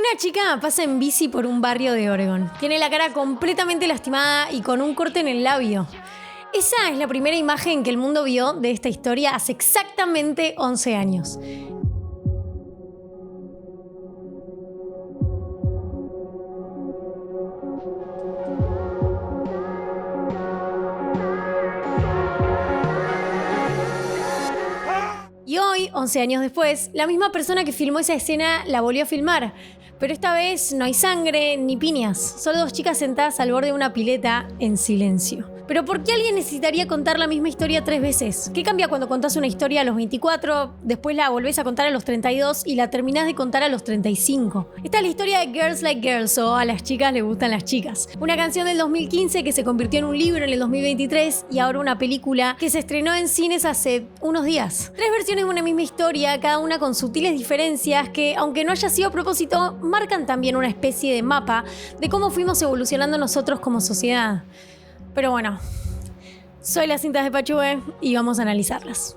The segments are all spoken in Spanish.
Una chica pasa en bici por un barrio de Oregon. Tiene la cara completamente lastimada y con un corte en el labio. Esa es la primera imagen que el mundo vio de esta historia hace exactamente 11 años. Y hoy, 11 años después, la misma persona que filmó esa escena la volvió a filmar. Pero esta vez no hay sangre ni piñas, solo dos chicas sentadas al borde de una pileta en silencio. ¿Pero por qué alguien necesitaría contar la misma historia 3 veces? ¿Qué cambia cuando contás una historia a los 24, después la volvés a contar a los 32 y la terminás de contar a los 35? Esta es la historia de Girls Like Girls, o A las chicas le gustan las chicas. Una canción del 2015 que se convirtió en un libro en el 2023 y ahora una película que se estrenó en cines hace unos días. 3 versiones de una misma historia, cada una con sutiles diferencias que, aunque no haya sido a propósito, marcan también una especie de mapa de cómo fuimos evolucionando nosotros como sociedad. Pero bueno, soy las cintas de Pachue y vamos a analizarlas.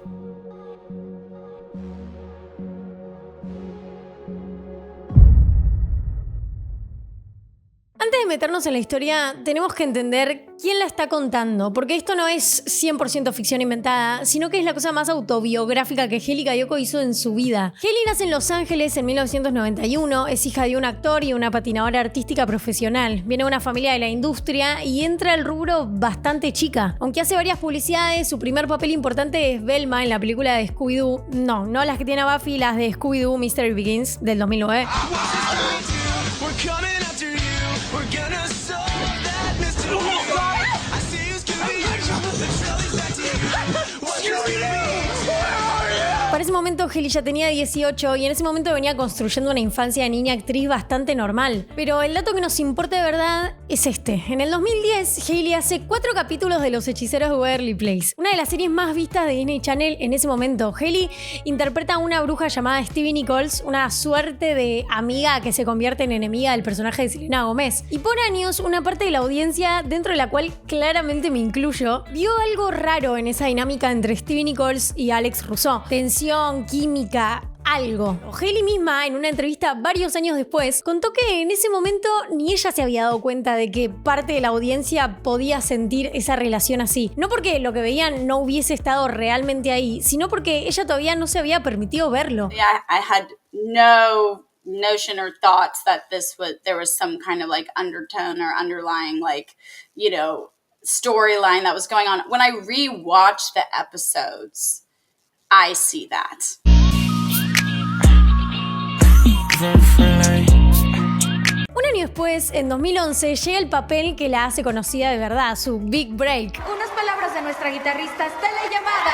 Antes de meternos en la historia, tenemos que entender quién la está contando, porque esto no es 100% ficción inventada, sino que es la cosa más autobiográfica que Hayley Kiyoko hizo en su vida. Hayley nace en Los Ángeles en 1991, es hija de un actor y una patinadora artística profesional. Viene de una familia de la industria y entra al rubro bastante chica. Aunque hace varias publicidades, su primer papel importante es Velma en la película de Scooby-Doo. No las que tiene a Buffy, las de Scooby-Doo Mystery Begins del 2009. Para ese momento Hayley ya tenía 18 y en ese momento venía construyendo una infancia de niña actriz bastante normal. Pero el dato que nos importa de verdad es este. En el 2010, Hayley hace 4 capítulos de Los Hechiceros de Waverly Place, una de las series más vistas de Disney Channel en ese momento. Hayley interpreta a una bruja llamada Stevie Nichols, una suerte de amiga que se convierte en enemiga del personaje de Selena Gomez. Y por años, una parte de la audiencia, dentro de la cual claramente me incluyo, vio algo raro en esa dinámica entre Stevie Nichols y Alex Russo. Tensión, química, algo. Hayley misma, en una entrevista varios años después, contó que en ese momento ni ella se había dado cuenta de que parte de la audiencia podía sentir esa relación así. No porque lo que veían no hubiese estado realmente ahí, sino porque ella todavía no se había permitido verlo. I had no notion or thoughts that there was some kind of like undertone or underlying storyline that was going on. When I rewatch the episodes, I see that. Un año después, en 2011, llega el papel que la hace conocida de verdad, su Big Break. Unas palabras de nuestra guitarrista Stella llamada.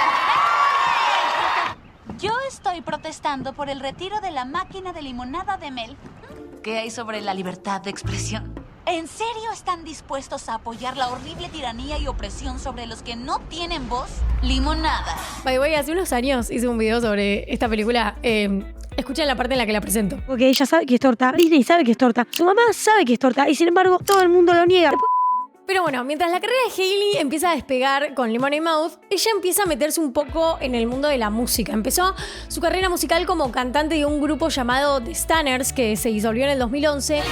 Yo estoy protestando por el retiro de la máquina de limonada de Mel. ¿Qué hay sobre la libertad de expresión? ¿En serio están dispuestos a apoyar la horrible tiranía y opresión sobre los que no tienen voz? Limonada. By the way, hace unos años hice un video sobre esta película. Escuchen la parte en la que la presento. Porque ella sabe que es torta, Disney sabe que es torta, su mamá sabe que es torta y sin embargo todo el mundo lo niega. Pero bueno, mientras la carrera de Hayley empieza a despegar con Lemonade Mouth, ella empieza a meterse un poco en el mundo de la música. Empezó su carrera musical como cantante de un grupo llamado The Stanners, que se disolvió en el 2011.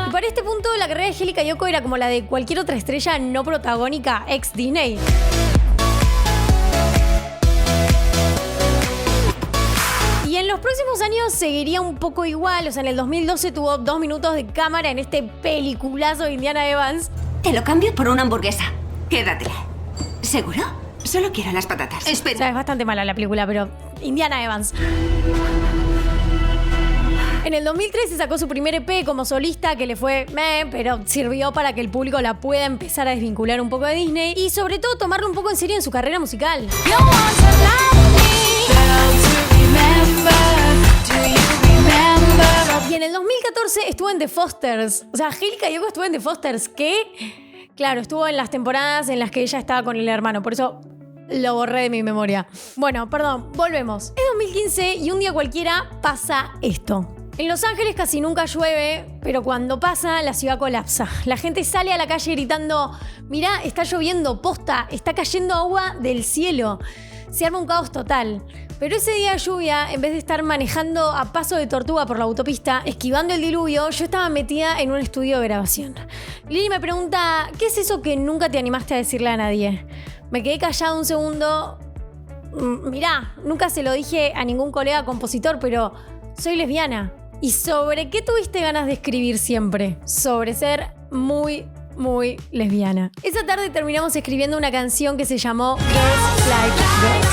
Y para este punto, la carrera de Hayley Kiyoko era como la de cualquier otra estrella no protagónica ex Disney. Y en los próximos años seguiría un poco igual. O sea, en el 2012 tuvo 2 minutos de cámara en este peliculazo de Indiana Evans. Te lo cambio por una hamburguesa. Quédatela. ¿Seguro? Solo quiero las patatas. O Espera. sea, es bastante mala la película, pero Indiana Evans. En el 2013 sacó su primer EP como solista, que le fue pero sirvió para que el público la pueda empezar a desvincular un poco de Disney y sobre todo tomarlo un poco en serio en su carrera musical. Y en el 2014 estuvo en The Fosters. O sea, Hayley Kiyoko estuvo en The Fosters, que, claro, estuvo en las temporadas en las que ella estaba con el hermano. Por eso lo borré de mi memoria. Bueno, perdón, volvemos. Es 2015 y un día cualquiera pasa esto. En Los Ángeles casi nunca llueve, pero cuando pasa, la ciudad colapsa. La gente sale a la calle gritando, mirá, está lloviendo, posta, está cayendo agua del cielo. Se arma un caos total. Pero ese día de lluvia, en vez de estar manejando a paso de tortuga por la autopista, esquivando el diluvio, yo estaba metida en un estudio de grabación. Lili me pregunta, ¿qué es eso que nunca te animaste a decirle a nadie? Me quedé callada un segundo. Mirá, nunca se lo dije a ningún colega compositor, pero soy lesbiana. ¿Y sobre qué tuviste ganas de escribir siempre? Sobre ser muy lesbiana. Esa tarde terminamos escribiendo una canción que se llamó Girls Like Girls.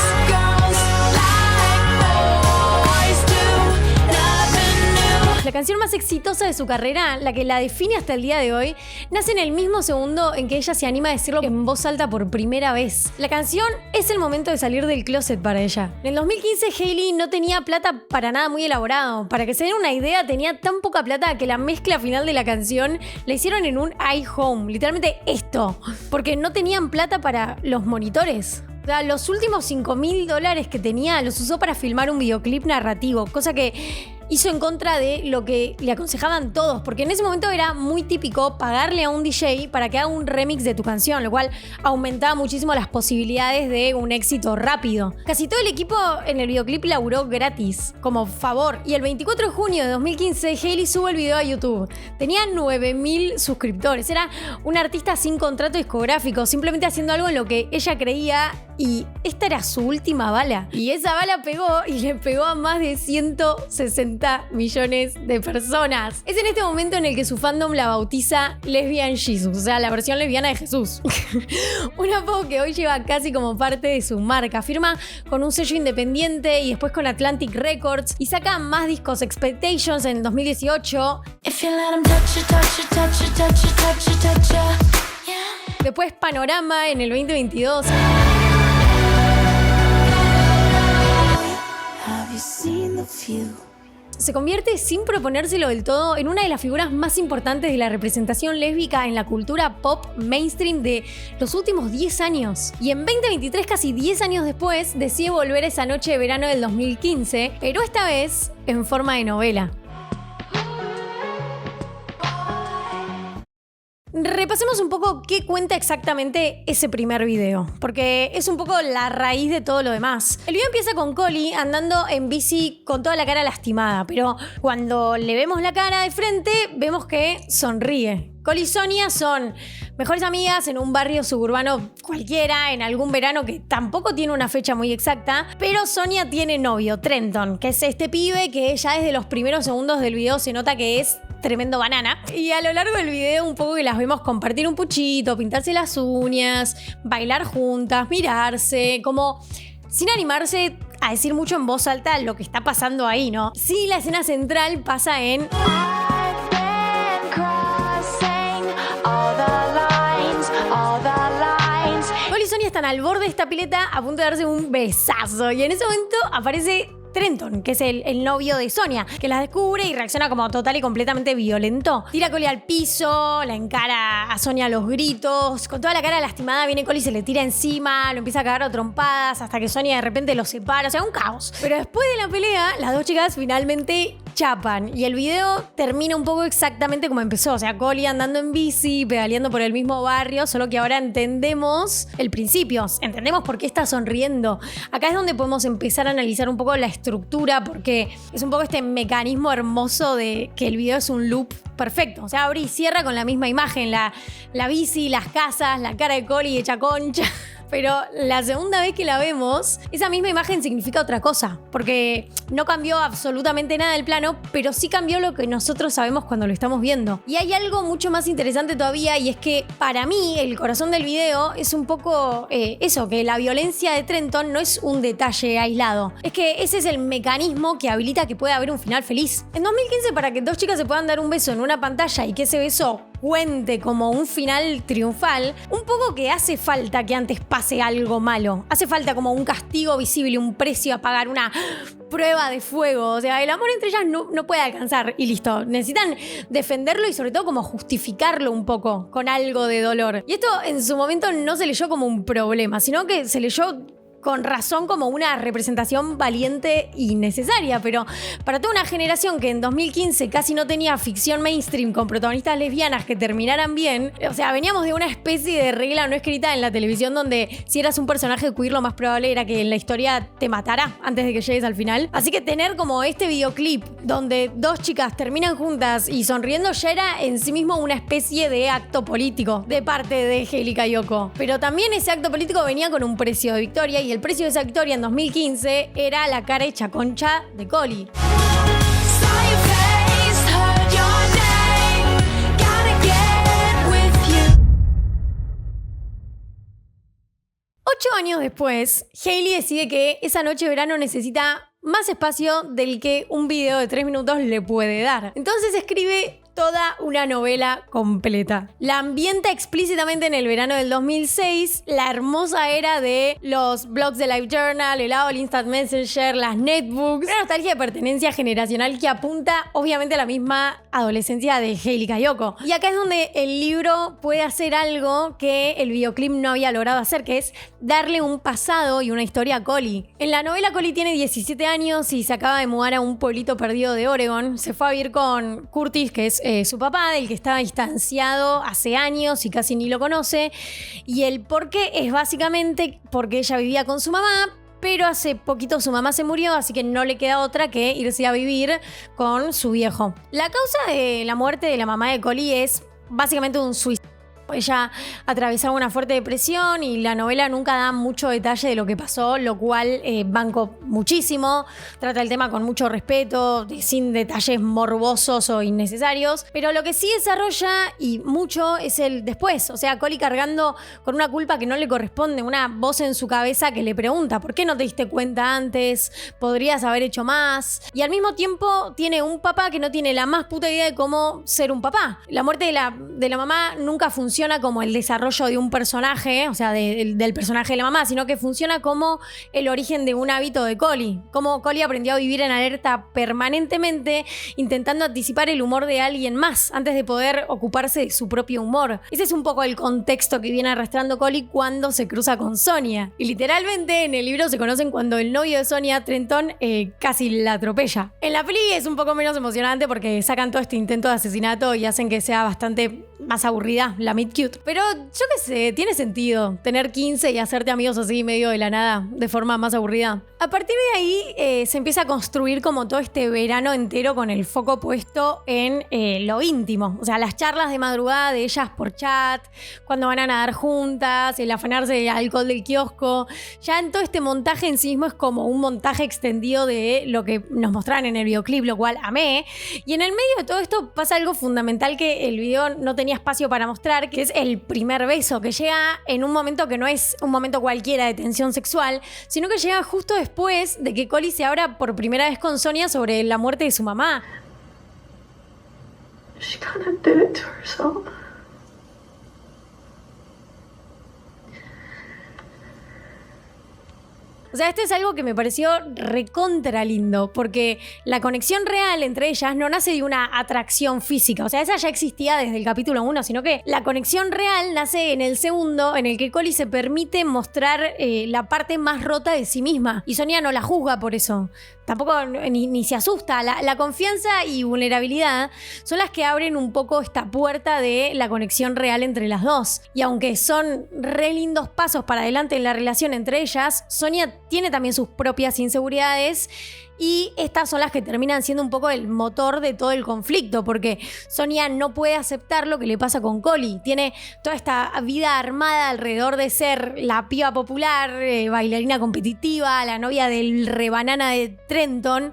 La canción más exitosa de su carrera, la que la define hasta el día de hoy, nace en el mismo segundo en que ella se anima a decirlo en voz alta por primera vez. La canción es el momento de salir del closet para ella. En el 2015, Hailey no tenía plata para nada muy elaborado. Para que se den una idea, tenía tan poca plata que la mezcla final de la canción la hicieron en un iHome. Literalmente esto. Porque no tenían plata para los monitores. O sea, los últimos $5,000 que tenía los usó para filmar un videoclip narrativo, cosa que hizo en contra de lo que le aconsejaban todos, porque en ese momento era muy típico pagarle a un DJ para que haga un remix de tu canción, lo cual aumentaba muchísimo las posibilidades de un éxito rápido. Casi todo el equipo en el videoclip laburó gratis, como favor, y el 24 de junio de 2015 Hailey sube el video a YouTube. Tenía 9,000 suscriptores, era una artista sin contrato discográfico, simplemente haciendo algo en lo que ella creía, y esta era su última bala. Y esa bala pegó, y le pegó a más de 160 millones de personas. Es en este momento en el que su fandom la bautiza Lesbian Jesus, o sea, la versión lesbiana de Jesús. Un apodo que hoy lleva casi como parte de su marca. Firma con un sello independiente y después con Atlantic Records y saca más discos. Expectations en 2018. Después Panorama en el 2022. Se convierte, sin proponérselo del todo, en una de las figuras más importantes de la representación lésbica en la cultura pop mainstream de los últimos 10 años. Y en 2023, casi 10 años después, decide volver a esa noche de verano del 2015, pero esta vez en forma de novela. Repasemos un poco qué cuenta exactamente ese primer video, porque es un poco la raíz de todo lo demás. El video empieza con Collie andando en bici con toda la cara lastimada, pero cuando le vemos la cara de frente, vemos que sonríe. Collie y Sonia son mejores amigas en un barrio suburbano cualquiera, en algún verano que tampoco tiene una fecha muy exacta, pero Sonia tiene novio, Trenton, que es este pibe que ya desde los primeros segundos del video se nota que es tremendo banana. Y a lo largo del video un poco que las vemos compartir un puchito, pintarse las uñas, bailar juntas, mirarse, como sin animarse a decir mucho en voz alta lo que está pasando ahí, ¿no? Sí, la escena central pasa en Collie y Sonia están al borde de esta pileta a punto de darse un besazo y en ese momento aparece Trenton, que es el novio de Sonia, que las descubre y reacciona como total y completamente violento. Tira a Collie al piso, la encara a Sonia a los gritos, con toda la cara lastimada viene Collie y se le tira encima, lo empieza a cagar a trompadas hasta que Sonia de repente los separa, o sea, un caos. Pero después de la pelea, las dos chicas finalmente chapan y el video termina un poco exactamente como empezó, o sea, Collie andando en bici, pedaleando por el mismo barrio, solo que ahora entendemos el principio, entendemos por qué está sonriendo. Acá es donde podemos empezar a analizar un poco la estructura, porque es un poco este mecanismo hermoso de que el video es un loop perfecto, o sea, abre y cierra con la misma imagen, la bici, las casas, la cara de Collie hecha concha. Pero la segunda vez que la vemos, esa misma imagen significa otra cosa, porque no cambió absolutamente nada del plano, pero sí cambió lo que nosotros sabemos cuando lo estamos viendo. Y hay algo mucho más interesante todavía, y es que para mí el corazón del video es un poco eso, que la violencia de Trenton no es un detalle aislado, es que ese es el mecanismo que habilita que pueda haber un final feliz. En 2015, para que dos chicas se puedan dar un beso en una pantalla y que ese beso cuente como un final triunfal, un poco que hace falta que antes pase algo malo. Hace falta como un castigo visible, un precio a pagar, una prueba de fuego. O sea, el amor entre ellas no puede alcanzar y listo. Necesitan defenderlo y sobre todo como justificarlo un poco con algo de dolor. Y esto en su momento no se leyó como un problema, sino que se leyó con razón como una representación valiente y necesaria, pero para toda una generación que en 2015 casi no tenía ficción mainstream con protagonistas lesbianas que terminaran bien, o sea, veníamos de una especie de regla no escrita en la televisión donde si eras un personaje queer lo más probable era que en la historia te matara antes de que llegues al final. Así que tener como este videoclip donde dos chicas terminan juntas y sonriendo ya era en sí mismo una especie de acto político de parte de Hailey Kiyoko. Pero también ese acto político venía con un precio de victoria y el precio de esa victoria en 2015 era la cara hecha concha de Collie. 8 años después, Hailey decide que esa noche de verano necesita más espacio del que un video de 3 minutos le puede dar. Entonces escribe toda una novela completa. La ambienta explícitamente en el verano del 2006, la hermosa era de los blogs de LiveJournal, el AOL Instant Messenger, las netbooks, una nostalgia de pertenencia generacional que apunta obviamente a la misma adolescencia de Hailey Kiyoko. Y acá es donde el libro puede hacer algo que el videoclip no había logrado hacer, que es darle un pasado y una historia a Collie. En la novela Collie tiene 17 años y se acaba de mudar a un pueblito perdido de Oregon. Se fue a vivir con Curtis, que es su papá, del que estaba distanciado hace años y casi ni lo conoce. Y el por qué es básicamente porque ella vivía con su mamá, pero hace poquito su mamá se murió, así que no le queda otra que irse a vivir con su viejo. La causa de la muerte de la mamá de Collie es básicamente un suicidio. Ella atravesaba una fuerte depresión y la novela nunca da mucho detalle de lo que pasó, lo cual banco muchísimo. Trata el tema con mucho respeto, sin detalles morbosos o innecesarios. Pero lo que sí desarrolla y mucho es el después. O sea, Collie cargando con una culpa que no le corresponde, una voz en su cabeza que le pregunta ¿por qué no te diste cuenta antes? ¿Podrías haber hecho más? Y al mismo tiempo tiene un papá que no tiene la más puta idea de cómo ser un papá. La muerte de la mamá nunca funciona como el desarrollo de un personaje, o sea, del personaje de la mamá, sino que funciona como el origen de un hábito de Collie. Como Collie aprendió a vivir en alerta permanentemente, intentando anticipar el humor de alguien más antes de poder ocuparse de su propio humor. Ese es un poco el contexto que viene arrastrando Collie cuando se cruza con Sonia. Y literalmente en el libro se conocen cuando el novio de Sonia, Trenton, casi la atropella. En la peli es un poco menos emocionante porque sacan todo este intento de asesinato y hacen que sea bastante más aburrida la meet cute. Pero yo qué sé, tiene sentido tener 15 y hacerte amigos así medio de la nada, de forma más aburrida. A partir de ahí se empieza a construir como todo este verano entero con el foco puesto en lo íntimo. O sea, las charlas de madrugada de ellas por chat, cuando van a nadar juntas, el afanarse de alcohol del kiosco. Ya en todo este montaje en sí mismo es como un montaje extendido de lo que nos mostraron en el videoclip, lo cual amé. Y en el medio de todo esto pasa algo fundamental que el video no tenía espacio para mostrar, que es el primer beso, que llega en un momento que no es un momento cualquiera de tensión sexual, sino que llega justo después de que Collie se abra por primera vez con Sonia sobre la muerte de su mamá. She kind of did it to herself. O sea, esto es algo que me pareció recontra lindo, porque la conexión real entre ellas no nace de una atracción física. O sea, esa ya existía desde el capítulo 1, sino que la conexión real nace en el segundo, en el que Collie se permite mostrar la parte más rota de sí misma. Y Sonia no la juzga por eso. Tampoco ni se asusta. La confianza y vulnerabilidad son las que abren un poco esta puerta de la conexión real entre las dos. Y aunque son re lindos pasos para adelante en la relación entre ellas, Sonia tiene también sus propias inseguridades y estas son las que terminan siendo un poco el motor de todo el conflicto, porque Sonia no puede aceptar lo que le pasa con Collie. Tiene toda esta vida armada alrededor de ser la piba popular, bailarina competitiva, la novia del rebanana de Trenton.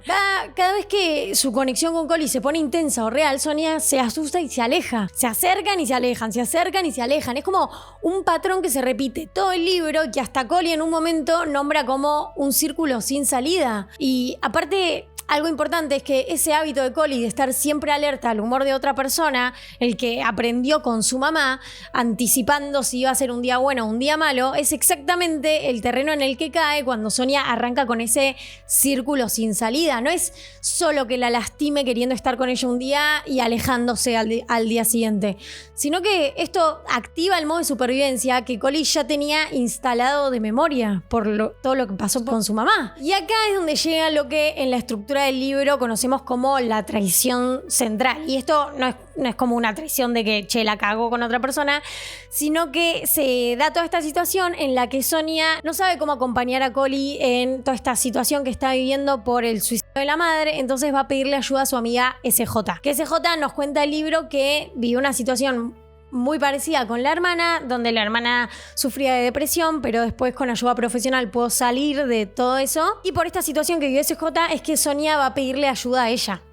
Cada vez que su conexión con Collie se pone intensa o real, Sonia se asusta y se aleja. Se acercan y se alejan, se acercan y se alejan. Es como un patrón que se repite todo el libro, que hasta Collie en un momento nombra como un círculo sin salida. Y aparte, algo importante es que ese hábito de Collie de estar siempre alerta al humor de otra persona, el que aprendió con su mamá, anticipando si iba a ser un día bueno o un día malo, es exactamente el terreno en el que cae cuando Sonia arranca con ese círculo sin salida. No es solo que la lastime queriendo estar con ella un día y alejándose al día siguiente, sino que esto activa el modo de supervivencia que Collie ya tenía instalado de memoria por todo lo que pasó con su mamá. Y acá es donde llega lo que en la estructura del libro conocemos como la traición central. Y esto no es como una traición de que la cagó con otra persona, sino que se da toda esta situación en la que Sonia no sabe cómo acompañar a Collie en toda esta situación que está viviendo por el suicidio de la madre, entonces va a pedirle ayuda a su amiga SJ. Que SJ nos cuenta el libro que vivió una situación muy parecida con la hermana, donde la hermana sufría de depresión, pero después con ayuda profesional pudo salir de todo eso. Y por esta situación que vivió SJ es que Sonia va a pedirle ayuda a ella.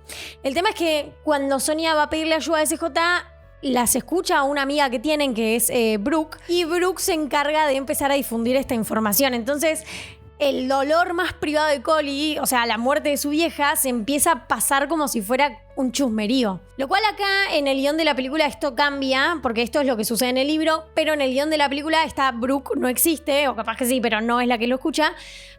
El tema es que cuando Sonia va a pedirle ayuda a SJ, las escucha a una amiga que tienen, que es Brooke, y Brooke se encarga de empezar a difundir esta información. Entonces, el dolor más privado de Collie, o sea, la muerte de su vieja, se empieza a pasar como si fuera un chusmerío. Lo cual acá en el guión de la película esto cambia, porque esto es lo que sucede en el libro, pero en el guión de la película esta Brooke no existe, o capaz que sí, pero no es la que lo escucha.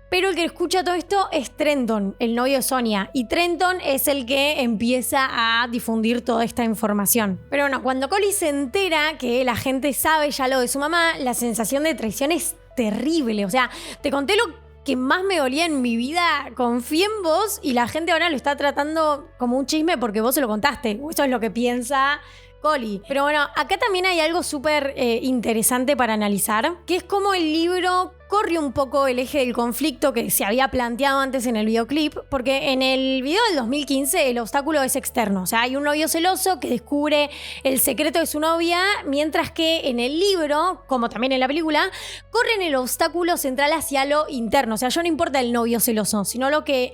Pero el que escucha todo esto es Trenton, el novio de Sonia. Y Trenton es el que empieza a difundir toda esta información. Pero bueno, cuando Collie se entera que la gente sabe ya lo de su mamá, la sensación de traición es terrible. O sea, te conté lo que más me dolía en mi vida, confié en vos y la gente ahora lo está tratando como un chisme porque vos se lo contaste. Eso es lo que piensa Collie. Pero bueno, acá también hay algo súper interesante para analizar, que es cómo el libro corre un poco el eje del conflicto que se había planteado antes en el videoclip, porque en el video del 2015 el obstáculo es externo. O sea, hay un novio celoso que descubre el secreto de su novia, mientras que en el libro, como también en la película, corren el obstáculo central hacia lo interno. O sea, ya no importa el novio celoso, sino lo que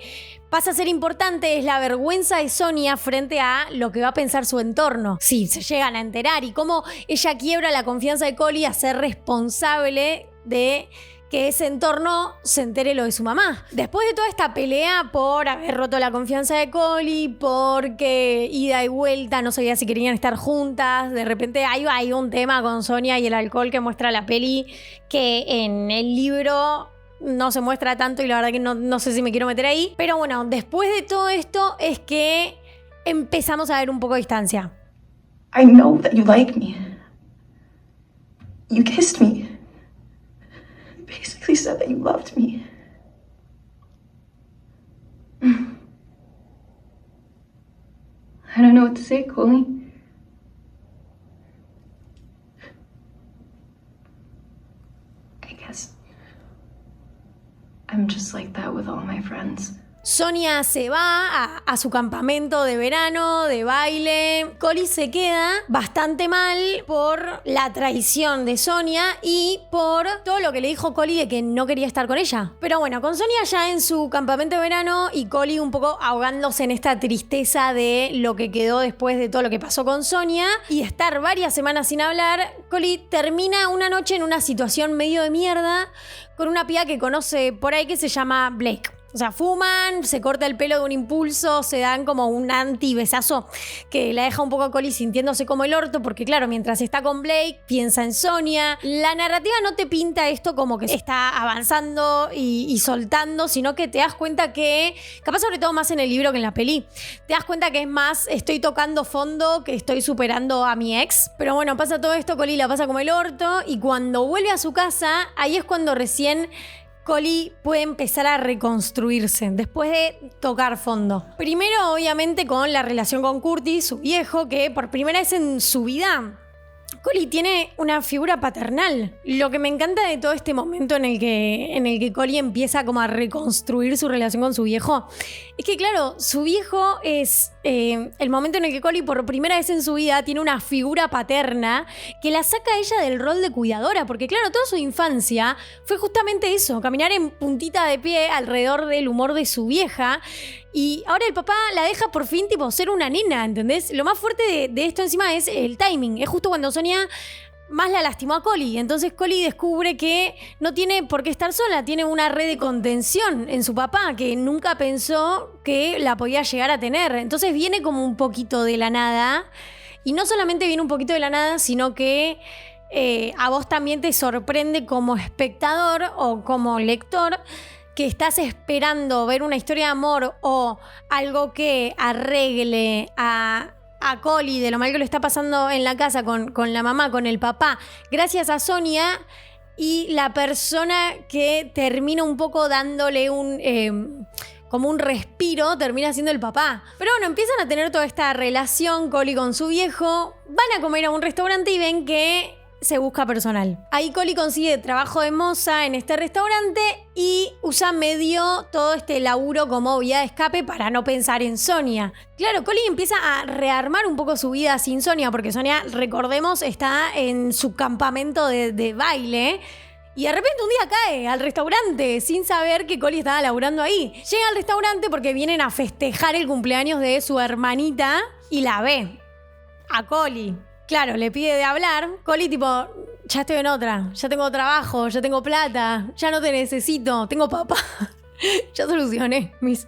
pasa a ser importante es la vergüenza de Sonia frente a lo que va a pensar su entorno. Sí, se llegan a enterar y cómo ella quiebra la confianza de Collie a ser responsable de que ese entorno se entere lo de su mamá. Después de toda esta pelea por haber roto la confianza de Collie, porque ida y vuelta no sabía si querían estar juntas, de repente hay un tema con Sonia y el alcohol que muestra la peli que en el libro no se muestra tanto y la verdad que no sé si me quiero meter ahí. Pero bueno, después de todo esto es que empezamos a ver un poco de distancia. I know that you like me. You kissed me. Basically said that you loved me. I don't know what to say, Coley. I guess I'm just like that with all my friends. Sonia se va a su campamento de verano, de baile. Collie se queda bastante mal por la traición de Sonia y por todo lo que le dijo Collie de que no quería estar con ella. Pero bueno, con Sonia ya en su campamento de verano y Collie un poco ahogándose en esta tristeza de lo que quedó después de todo lo que pasó con Sonia y estar varias semanas sin hablar, Collie termina una noche en una situación medio de mierda con una piba que conoce por ahí que se llama Blake. O sea, fuman, se corta el pelo de un impulso, se dan como un anti-besazo que la deja un poco a Collie sintiéndose como el orto, porque claro, mientras está con Blake, piensa en Sonia. La narrativa no te pinta esto como que está avanzando y soltando, sino que te das cuenta que, capaz sobre todo más en el libro que en la peli, te das cuenta que es más, estoy tocando fondo que estoy superando a mi ex. Pero bueno, pasa todo esto, Collie la pasa como el orto, y cuando vuelve a su casa, ahí es cuando recién Collie puede empezar a reconstruirse después de tocar fondo. Primero, obviamente, con la relación con Curtis, su viejo, que por primera vez en su vida Collie tiene una figura paternal. Lo que me encanta de todo este momento en el que Collie empieza como a reconstruir su relación con su viejo es que, claro, su viejo es el momento en el que Collie por primera vez en su vida tiene una figura paterna que la saca a ella del rol de cuidadora, porque claro, toda su infancia fue justamente eso, caminar en puntita de pie alrededor del humor de su vieja. Y ahora el papá la deja por fin tipo ser una nena, ¿entendés? Lo más fuerte de esto encima es el timing. Es justo cuando Sonia más la lastimó a Collie. Entonces Collie descubre que no tiene por qué estar sola, tiene una red de contención en su papá que nunca pensó que la podía llegar a tener. Entonces viene como un poquito de la nada, y no solamente viene un poquito de la nada, sino que a vos también te sorprende como espectador o como lector, que estás esperando ver una historia de amor o algo que arregle a Collie de lo mal que lo está pasando en la casa con la mamá, con el papá, gracias a Sonia, y la persona que termina un poco dándole como un respiro, termina siendo el papá. Pero bueno, empiezan a tener toda esta relación Collie con su viejo, van a comer a un restaurante y ven que se busca personal. Ahí Collie consigue trabajo de moza en este restaurante y usa medio todo este laburo como vía de escape para no pensar en Sonia. Claro, Collie empieza a rearmar un poco su vida sin Sonia, porque Sonia, recordemos, está en su campamento de baile. Y de repente un día cae al restaurante sin saber que Collie estaba laburando ahí. Llega al restaurante porque vienen a festejar el cumpleaños de su hermanita y la ve a Collie. Claro, le pide de hablar. Collie tipo, ya estoy en otra, ya tengo trabajo, ya tengo plata, ya no te necesito, tengo papá. Ya solucioné mis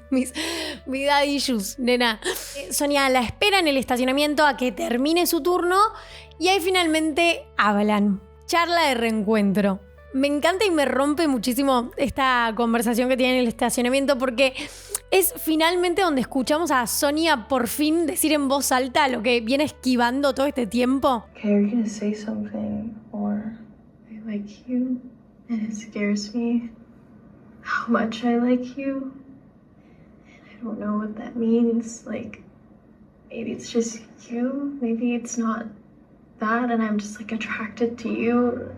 daddy issues, nena. Sonia la espera en el estacionamiento a que termine su turno y ahí finalmente hablan. Charla de reencuentro. Me encanta y me rompe muchísimo esta conversación que tienen en el estacionamiento, porque es finalmente donde escuchamos a Sonia por fin decir en voz alta lo que viene esquivando todo este tiempo. Okay, are you gonna say something? Or I like you, and it scares me how much I like you. And I don't know what that means. Like, maybe it's just you, maybe it's not that, and I'm just like attracted to you.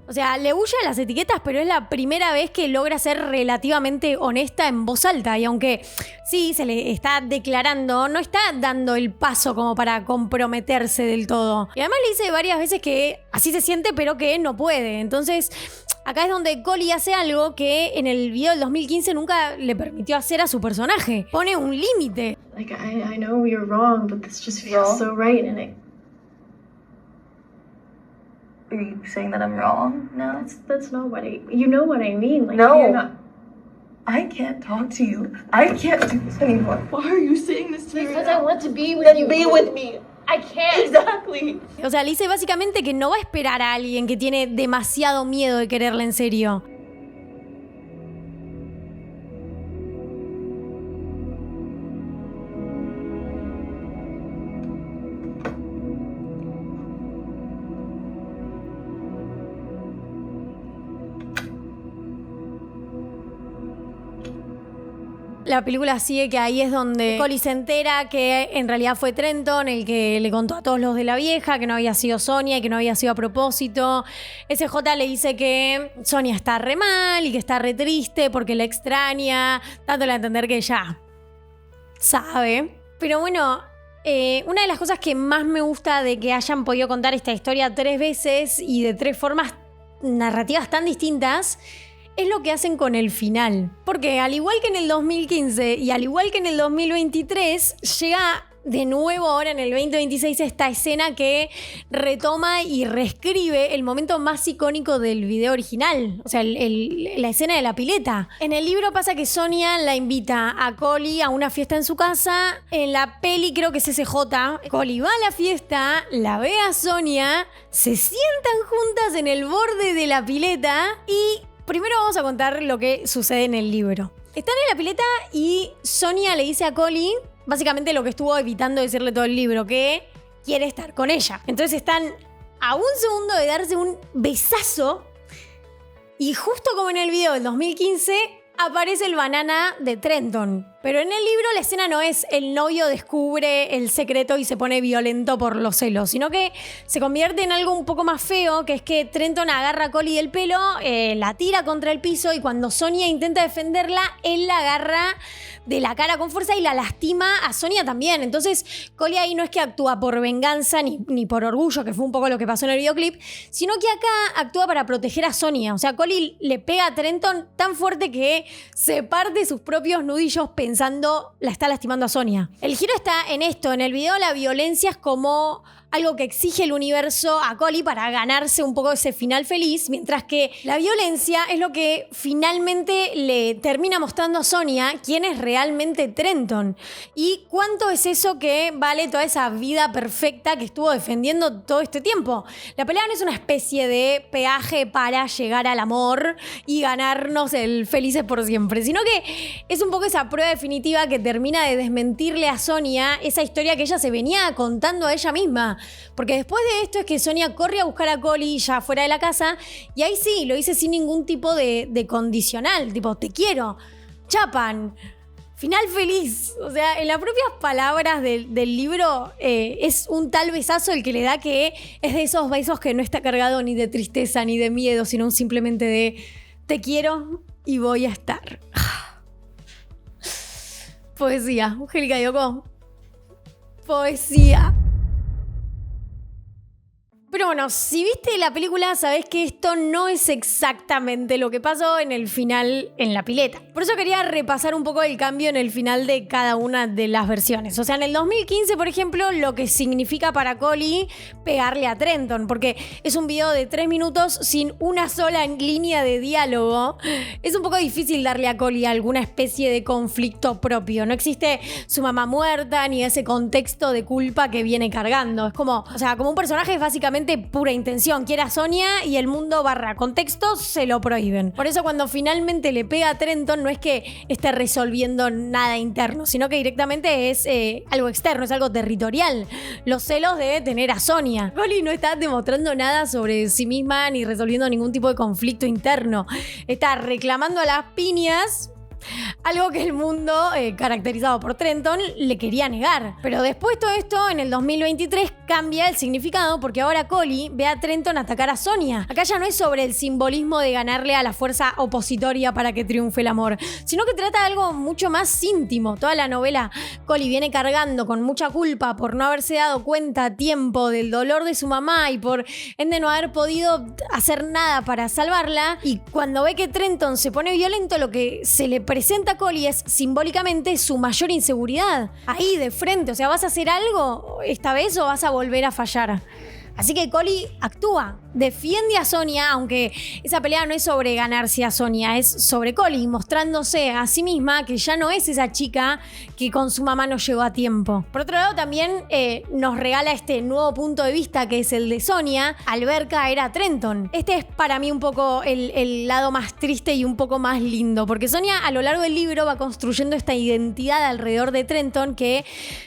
O sea, le huye a las etiquetas, pero es la primera vez que logra ser relativamente honesta en voz alta. Y aunque sí se le está declarando, no está dando el paso como para comprometerse del todo. Y además le dice varias veces que así se siente, pero que no puede. Entonces, acá es donde Collie hace algo que en el video del 2015 nunca le permitió hacer a su personaje. Pone un límite. Like, I know you're wrong, but this just feels so right, and it... Are you saying that I'm wrong? No, that's not what you know what I mean. Like, no, you're not... I can't talk to you. I can't do this anymore. Why are you saying this to me? Because I want to be with you. Be with me. I can't. Exactly. O sea, le dice básicamente que no va a esperar a alguien que tiene demasiado miedo de quererla en serio. La película sigue que ahí es donde Collie se entera que en realidad fue Trenton el que le contó a todos los de la vieja, que no había sido Sonia y que no había sido a propósito. SJ le dice que Sonia está re mal y que está re triste porque la extraña, dándole a entender que ella sabe. Pero bueno, una de las cosas que más me gusta de que hayan podido contar esta historia 3 veces y de 3 formas narrativas tan distintas es lo que hacen con el final. Porque al igual que en el 2015 y al igual que en el 2023, llega de nuevo ahora en el 2026 esta escena que retoma y reescribe el momento más icónico del video original. O sea, la escena de la pileta. En el libro pasa que Sonia la invita a Collie a una fiesta en su casa. En la peli creo que es SJ. Collie va a la fiesta, la ve a Sonia, se sientan juntas en el borde de la pileta y... Primero vamos a contar lo que sucede en el libro. Están en la pileta y Sonia le dice a Collie básicamente lo que estuvo evitando decirle todo el libro, que quiere estar con ella. Entonces están a un segundo de darse un besazo y justo como en el video del 2015 aparece el banana de Trenton. Pero en el libro la escena no es el novio descubre el secreto y se pone violento por los celos, sino que se convierte en algo un poco más feo, que es que Trenton agarra a Collie del pelo, la tira contra el piso y cuando Sonia intenta defenderla, él la agarra de la cara con fuerza y la lastima a Sonia también. Entonces Collie ahí no es que actúa por venganza ni por orgullo, que fue un poco lo que pasó en el videoclip, sino que acá actúa para proteger a Sonia. O sea, Collie le pega a Trenton tan fuerte que se parte sus propios nudillos pensando la está lastimando a Sonia. El giro está en esto. En el video la violencia es como algo que exige el universo a Collie para ganarse un poco ese final feliz, mientras que la violencia es lo que finalmente le termina mostrando a Sonya quién es realmente Trenton y cuánto es eso que vale toda esa vida perfecta que estuvo defendiendo todo este tiempo. La pelea no es una especie de peaje para llegar al amor y ganarnos el felices por siempre, sino que es un poco esa prueba definitiva que termina de desmentirle a Sonya esa historia que ella se venía contando a ella misma. Porque después de esto es que Sonya corre a buscar a Collie ya fuera de la casa y ahí sí, lo hice sin ningún tipo de condicional, tipo, te quiero, chapan, final feliz. O sea, en las propias palabras del libro es un tal besazo el que le da, que es de esos besos que no está cargado ni de tristeza ni de miedo, sino simplemente de te quiero y voy a estar. Poesía, Angélica Yoko. Poesía. Pero bueno, si viste la película, sabés que esto no es exactamente lo que pasó en el final en la pileta. Por eso quería repasar un poco el cambio en el final de cada una de las versiones. O sea, en el 2015, por ejemplo, lo que significa para Collie pegarle a Trenton, porque es un video de 3 minutos sin una sola línea de diálogo. Es un poco difícil darle a Collie alguna especie de conflicto propio. No existe su mamá muerta ni ese contexto de culpa que viene cargando. Es como, o sea, como un personaje es básicamente pura intención. Quiere a Sonya y el mundo / contexto se lo prohíben. Por eso cuando finalmente le pega a Trenton no es que esté resolviendo nada interno, sino que directamente es algo externo, es algo territorial. Los celos de tener a Sonya. Collie no está demostrando nada sobre sí misma ni resolviendo ningún tipo de conflicto interno. Está reclamando a las piñas algo que el mundo, caracterizado por Trenton, le quería negar. Pero después de todo esto, en el 2023 cambia el significado porque ahora Collie ve a Trenton atacar a Sonya. Acá ya no es sobre el simbolismo de ganarle a la fuerza opositoria para que triunfe el amor, sino que trata de algo mucho más íntimo. Toda la novela, Collie viene cargando con mucha culpa por no haberse dado cuenta a tiempo del dolor de su mamá y por ende no haber podido hacer nada para salvarla. Y cuando ve que Trenton se pone violento, lo que se le presenta a Collie es simbólicamente su mayor inseguridad. Ahí de frente, o sea, ¿vas a hacer algo esta vez o vas a volver a fallar? Así que Collie actúa, defiende a Sonya, aunque esa pelea no es sobre ganarse a Sonya, es sobre Collie, mostrándose a sí misma que ya no es esa chica que con su mamá no llegó a tiempo. Por otro lado, también nos regala este nuevo punto de vista que es el de Sonya al ver caer a Trenton. Este es para mí un poco el lado más triste y un poco más lindo, porque Sonya a lo largo del libro va construyendo esta identidad alrededor de Trenton que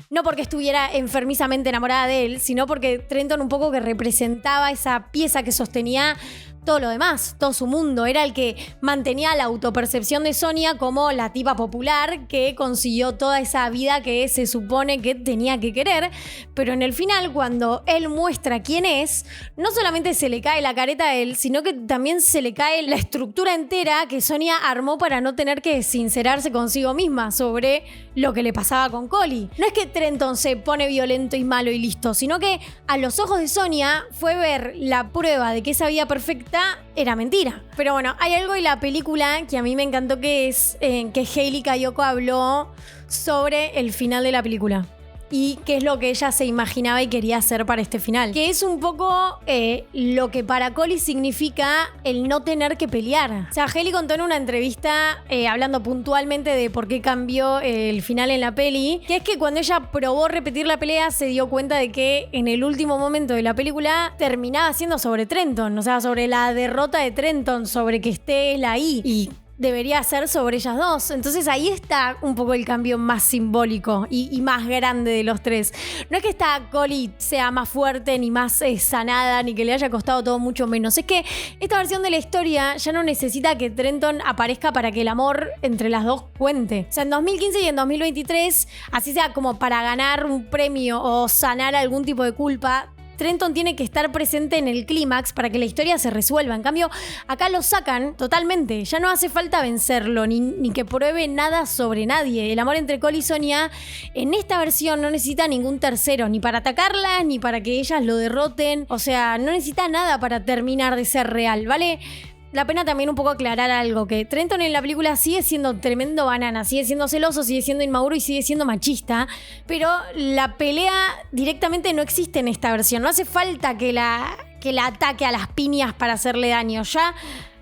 no porque estuviera enfermizamente enamorada de él, sino porque Trenton un poco que representaba esa pieza que sostenía todo lo demás, todo su mundo. Era el que mantenía la autopercepción de Sonya como la tipa popular que consiguió toda esa vida que se supone que tenía que querer, pero en el final, cuando él muestra quién es, no solamente se le cae la careta a él, sino que también se le cae la estructura entera que Sonya armó para no tener que sincerarse consigo misma sobre lo que le pasaba con Collie. No es que Trenton se pone violento y malo y listo, sino que a los ojos de Sonya fue ver la prueba de que esa vida perfecta era mentira. Pero bueno, hay algo en la película que a mí me encantó, que es que Hayley Kiyoko habló sobre el final de la película y qué es lo que ella se imaginaba y quería hacer para este final, que es un poco lo que para Collie significa el no tener que pelear. O sea, Hayley contó en una entrevista hablando puntualmente de por qué cambió el final en la peli, que es que cuando ella probó repetir la pelea se dio cuenta de que en el último momento de la película terminaba siendo sobre Trenton, o sea, sobre la derrota de Trenton, sobre que esté él ahí, y debería ser sobre ellas dos. Entonces ahí está un poco el cambio más simbólico y más grande de los tres. No es que esta Collie sea más fuerte, ni más sanada, ni que le haya costado todo mucho menos. Es que esta versión de la historia ya no necesita que Trenton aparezca para que el amor entre las dos cuente. O sea, en 2015 y en 2023, así sea como para ganar un premio o sanar algún tipo de culpa, Trenton tiene que estar presente en el clímax para que la historia se resuelva. En cambio, acá lo sacan totalmente. Ya no hace falta vencerlo, ni que pruebe nada sobre nadie. El amor entre Collie y Sonya en esta versión no necesita ningún tercero, ni para atacarlas, ni para que ellas lo derroten. O sea, no necesita nada para terminar de ser real, ¿vale? la pena también un poco aclarar algo, que Trenton en la película sigue siendo tremendo banana, sigue siendo celoso, sigue siendo inmaduro y sigue siendo machista, pero la pelea directamente no existe en esta versión. No hace falta que la ataque a las piñas para hacerle daño. Ya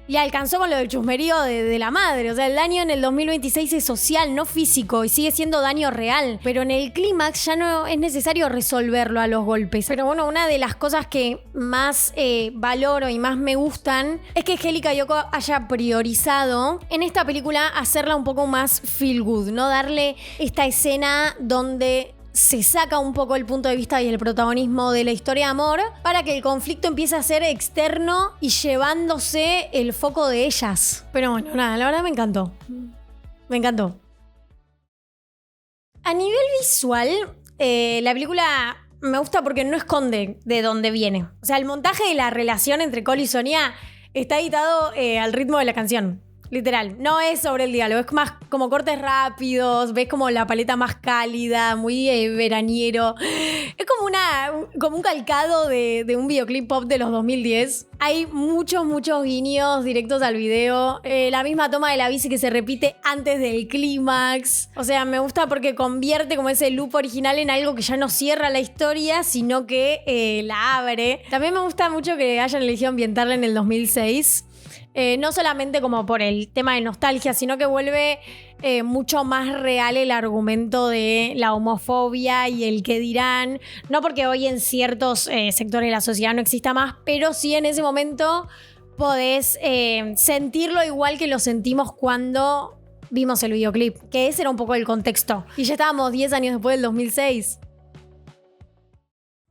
le alcanzó con lo del chusmerío de la madre. O sea, el daño en el 2026 es social, no físico, y sigue siendo daño real. Pero en el clímax ya no es necesario resolverlo a los golpes. Pero bueno, una de las cosas que más valoro y más me gustan es que Angélica Yoko haya priorizado en esta película hacerla un poco más feel good, ¿no? Darle esta escena donde se saca un poco el punto de vista y el protagonismo de la historia de amor para que el conflicto empiece a ser externo y llevándose el foco de ellas. Pero bueno, nada, la verdad me encantó. Me encantó. A nivel visual, la película me gusta porque no esconde de dónde viene. O sea, el montaje de la relación entre Cole y Sonia está editado al ritmo de la canción. Literal, no es sobre el diálogo, es más como cortes rápidos, ves como la paleta más cálida, muy veraniero. Es como un calcado de un videoclip pop de los 2010. Hay muchos guiños directos al video. La misma toma de la bici que se repite antes del clímax. O sea, me gusta porque convierte como ese loop original en algo que ya no cierra la historia, sino que la abre. También me gusta mucho que hayan elegido ambientarla en el 2006. No solamente como por el tema de nostalgia, sino que vuelve mucho más real el argumento de la homofobia y el qué dirán. No porque hoy en ciertos sectores de la sociedad no exista más, pero sí en ese momento podés sentirlo igual que lo sentimos cuando vimos el videoclip, que ese era un poco el contexto. Y ya estábamos 10 años después del 2006.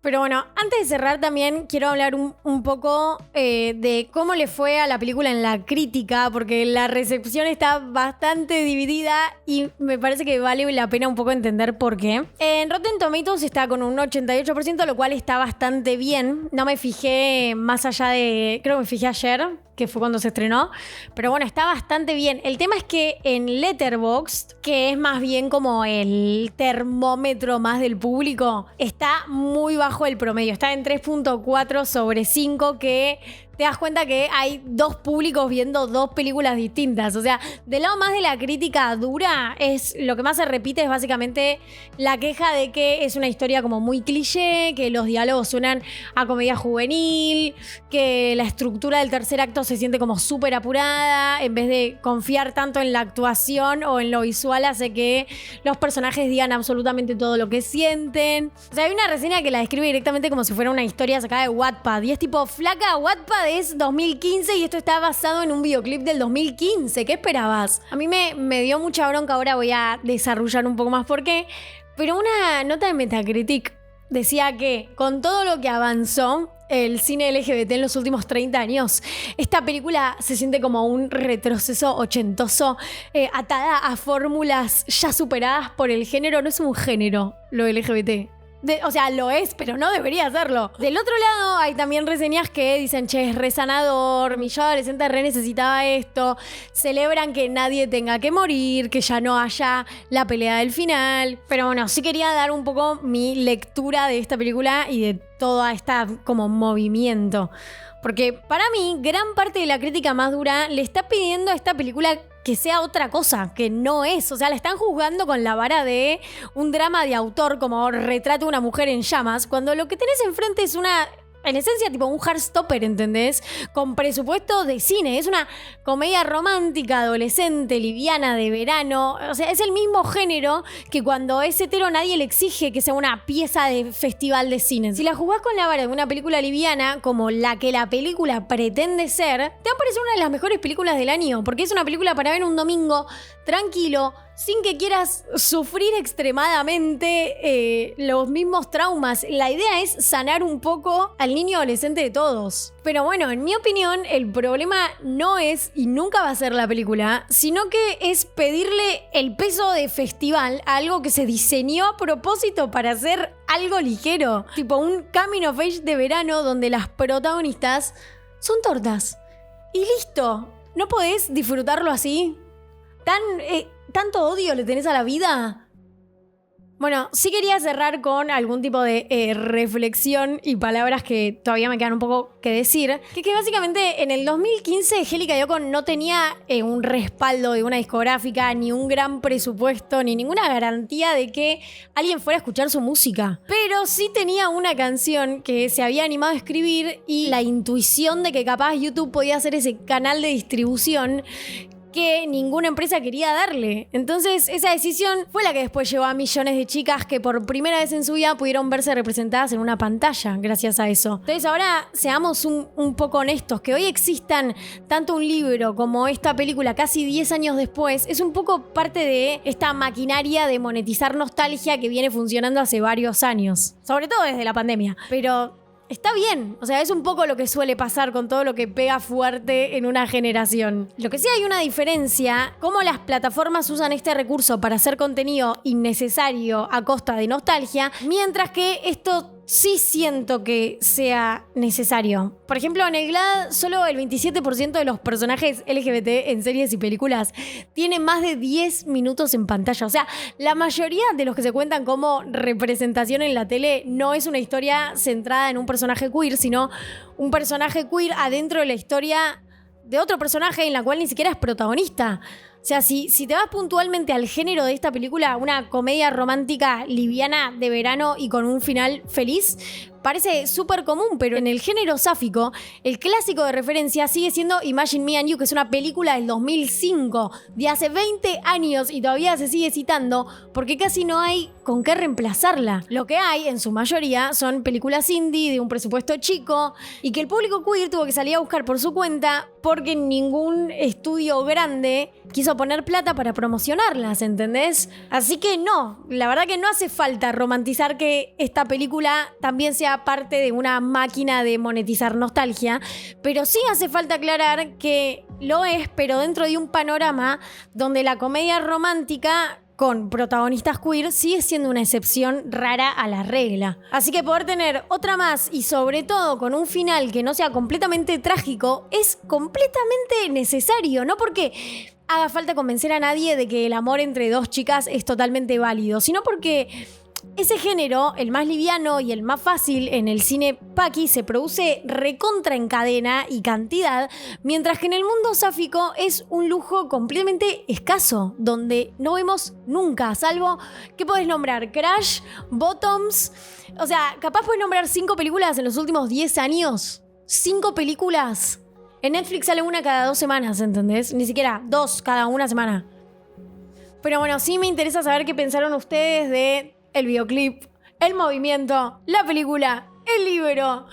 Pero bueno, antes de cerrar también quiero hablar un poco de cómo le fue a la película en la crítica, porque la recepción está bastante dividida y me parece que vale la pena un poco entender por qué. En Rotten Tomatoes está con un 88%, lo cual está bastante bien. No me fijé más allá de... Creo que me fijé ayer, que fue cuando se estrenó. Pero bueno, está bastante bien. El tema es que en Letterboxd, que es más bien como el termómetro más del público, está muy bajo el promedio. Está en 3.4 sobre 5, que te das cuenta que hay dos públicos viendo dos películas distintas. O sea, del lado más de la crítica dura, es lo que más se repite es básicamente la queja de que es una historia como muy cliché, que los diálogos suenan a comedia juvenil, que la estructura del tercer acto se siente como súper apurada, en vez de confiar tanto en la actuación o en lo visual, hace que los personajes digan absolutamente todo lo que sienten. O sea, hay una reseña que la describe directamente como si fuera una historia sacada de Wattpad, y es tipo, flaca, Wattpad es 2015 y esto está basado en un videoclip del 2015. ¿Qué esperabas? A mí me dio mucha bronca, ahora voy a desarrollar un poco más por qué. Pero una nota de Metacritic decía que con todo lo que avanzó el cine LGBT en los últimos 30 años, esta película se siente como un retroceso ochentoso, atada a fórmulas ya superadas por el género. No es un género lo LGBT. O sea, lo es, pero no debería serlo. Del otro lado, hay también reseñas que dicen, che, es re sanador, mi yo adolescente re necesitaba esto. Celebran que nadie tenga que morir, que ya no haya la pelea del final. Pero bueno, sí quería dar un poco mi lectura de esta película y de toda esta como movimiento. Porque para mí, gran parte de la crítica más dura le está pidiendo a esta película que sea otra cosa, que no es. O sea, la están juzgando con la vara de un drama de autor como Retrato de una mujer en llamas, cuando lo que tenés enfrente es una... En esencia, tipo un Heartstopper, ¿entendés? Con presupuesto de cine. Es una comedia romántica, adolescente, liviana, de verano. O sea, es el mismo género que cuando es hetero nadie le exige que sea una pieza de festival de cine. Si la jugás con la vara de una película liviana, como la que la película pretende ser, te va a parecer una de las mejores películas del año. Porque es una película para ver un domingo tranquilo, sin que quieras sufrir extremadamente los mismos traumas. La idea es sanar un poco al niño adolescente de todos. Pero bueno, en mi opinión, el problema no es y nunca va a ser la película, sino que es pedirle el peso de festival a algo que se diseñó a propósito para hacer algo ligero. Tipo un coming of age de verano donde las protagonistas son tortas. Y listo. ¿No podés disfrutarlo así? ¿Tanto odio le tenés a la vida? Bueno, sí quería cerrar con algún tipo de reflexión y palabras que todavía me quedan un poco que decir. Que básicamente en el 2015 Angélica Yoko no tenía un respaldo de una discográfica, ni un gran presupuesto, ni ninguna garantía de que alguien fuera a escuchar su música. Pero sí tenía una canción que se había animado a escribir y la intuición de que capaz YouTube podía ser ese canal de distribución que ninguna empresa quería darle. Entonces esa decisión fue la que después llevó a millones de chicas que por primera vez en su vida pudieron verse representadas en una pantalla gracias a eso. Entonces ahora seamos un poco honestos, que hoy existan tanto un libro como esta película casi 10 años después es un poco parte de esta maquinaria de monetizar nostalgia que viene funcionando hace varios años, sobre todo desde la pandemia, pero está bien, o sea, es un poco lo que suele pasar con todo lo que pega fuerte en una generación. Lo que sí hay una diferencia, cómo las plataformas usan este recurso para hacer contenido innecesario a costa de nostalgia, mientras que esto sí siento que sea necesario. Por ejemplo, en el GLAAD solo el 27% de los personajes LGBT en series y películas tienen más de 10 minutos en pantalla. O sea, la mayoría de los que se cuentan como representación en la tele no es una historia centrada en un personaje queer, sino un personaje queer adentro de la historia de otro personaje en la cual ni siquiera es protagonista. O sea, si te vas puntualmente al género de esta película, una comedia romántica liviana de verano y con un final feliz, parece súper común, pero en el género sáfico, el clásico de referencia sigue siendo Imagine Me and You, que es una película del 2005, de hace 20 años y todavía se sigue citando porque casi no hay con qué reemplazarla. Lo que hay, en su mayoría, son películas indie de un presupuesto chico y que el público queer tuvo que salir a buscar por su cuenta porque ningún estudio grande quiso poner plata para promocionarlas, ¿entendés? Así que no, la verdad que no hace falta romantizar que esta película también sea parte de una máquina de monetizar nostalgia, pero sí hace falta aclarar que lo es, pero dentro de un panorama donde la comedia romántica con protagonistas queer sigue siendo una excepción rara a la regla. Así que poder tener otra más y sobre todo con un final que no sea completamente trágico es completamente necesario, no porque haga falta convencer a nadie de que el amor entre dos chicas es totalmente válido, sino porque ese género, el más liviano y el más fácil en el cine paqui, se produce recontra en cadena y cantidad, mientras que en el mundo sáfico es un lujo completamente escaso, donde no vemos nunca, salvo que podés nombrar Crash, Bottoms, o sea, capaz podés nombrar 5 películas en los últimos 10 años. 5 películas. En Netflix sale una cada 2 semanas, ¿entendés? Ni siquiera 2 cada una semana. Pero bueno, sí me interesa saber qué pensaron ustedes de el videoclip, el movimiento, la película, el libro.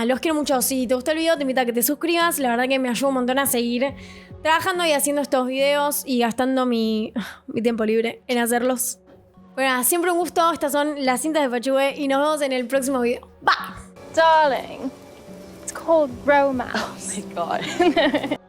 Los quiero mucho. Si te gustó el video, te invito a que te suscribas. La verdad que me ayuda un montón a seguir trabajando y haciendo estos videos y gastando mi tiempo libre en hacerlos. Bueno, siempre un gusto. Estas son las cintas de Pachue y nos vemos en el próximo video. Bye. Darling, it's called romance. Oh my god.